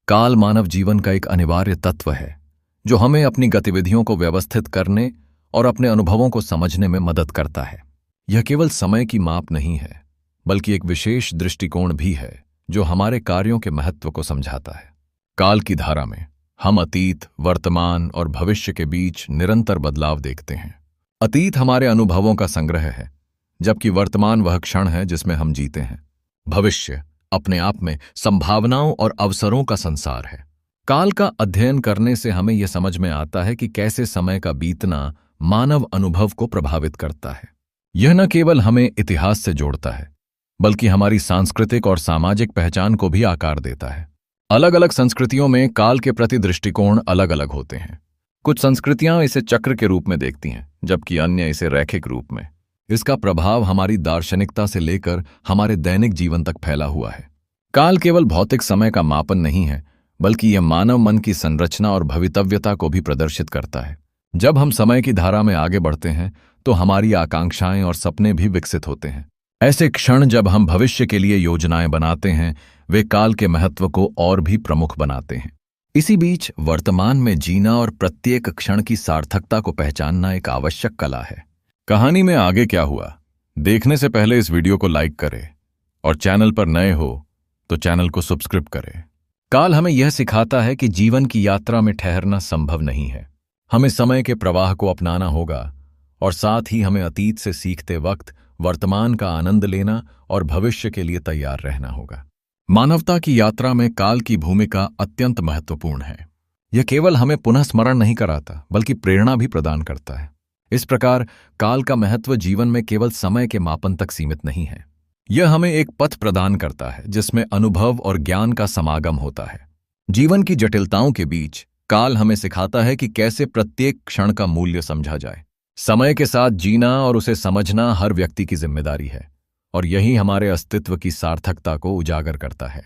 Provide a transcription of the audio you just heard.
काल मानव जीवन का एक अनिवार्य तत्व है जो हमें अपनी गतिविधियों को व्यवस्थित करने और अपने अनुभवों को समझने में मदद करता है। यह केवल समय की माप नहीं है, बल्कि एक विशेष दृष्टिकोण भी है जो हमारे कार्यों के महत्व को समझाता है। काल की धारा में हम अतीत, वर्तमान और भविष्य के बीच निरंतर बदलाव देखते हैं। अतीत हमारे अनुभवों का संग्रह है, जबकि वर्तमान वह क्षण है जिसमें हम जीते हैं। भविष्य अपने आप में संभावनाओं और अवसरों का संसार है। काल का अध्ययन करने से हमें यह समझ में आता है कि कैसे समय का बीतना मानव अनुभव को प्रभावित करता है। यह न केवल हमें इतिहास से जोड़ता है, बल्कि हमारी सांस्कृतिक और सामाजिक पहचान को भी आकार देता है। अलग अलग संस्कृतियों में काल के प्रति दृष्टिकोण अलग अलग होते हैं। कुछ संस्कृतियां इसे चक्र के रूप में देखती हैं, जबकि अन्य इसे रैखिक रूप में। इसका प्रभाव हमारी दार्शनिकता से लेकर हमारे दैनिक जीवन तक फैला हुआ है। काल केवल भौतिक समय का मापन नहीं है, बल्कि यह मानव मन की संरचना और भवितव्यता को भी प्रदर्शित करता है। जब हम समय की धारा में आगे बढ़ते हैं तो हमारी आकांक्षाएं और सपने भी विकसित होते हैं। ऐसे क्षण जब हम भविष्य के लिए योजनाएं बनाते हैं, वे काल के महत्व को और भी प्रमुख बनाते हैं। इसी बीच वर्तमान में जीना और प्रत्येक क्षण की सार्थकता को पहचानना एक आवश्यक कला है। कहानी में आगे क्या हुआ देखने से पहले इस वीडियो को लाइक करें और चैनल पर नए हो तो चैनल को सब्सक्राइब करें। काल हमें यह सिखाता है कि जीवन की यात्रा में ठहरना संभव नहीं है। हमें समय के प्रवाह को अपनाना होगा और साथ ही हमें अतीत से सीखते वक्त वर्तमान का आनंद लेना और भविष्य के लिए तैयार रहना होगा। मानवता की यात्रा में काल की भूमिका अत्यंत महत्वपूर्ण है। यह केवल हमें पुनः स्मरण नहीं कराता, बल्कि प्रेरणा भी प्रदान करता है। इस प्रकार काल का महत्व जीवन में केवल समय के मापन तक सीमित नहीं है। यह हमें एक पथ प्रदान करता है जिसमें अनुभव और ज्ञान का समागम होता है। जीवन की जटिलताओं के बीच काल हमें सिखाता है कि कैसे प्रत्येक क्षण का मूल्य समझा जाए। समय के साथ जीना और उसे समझना हर व्यक्ति की जिम्मेदारी है, और यही हमारे अस्तित्व की सार्थकता को उजागर करता है।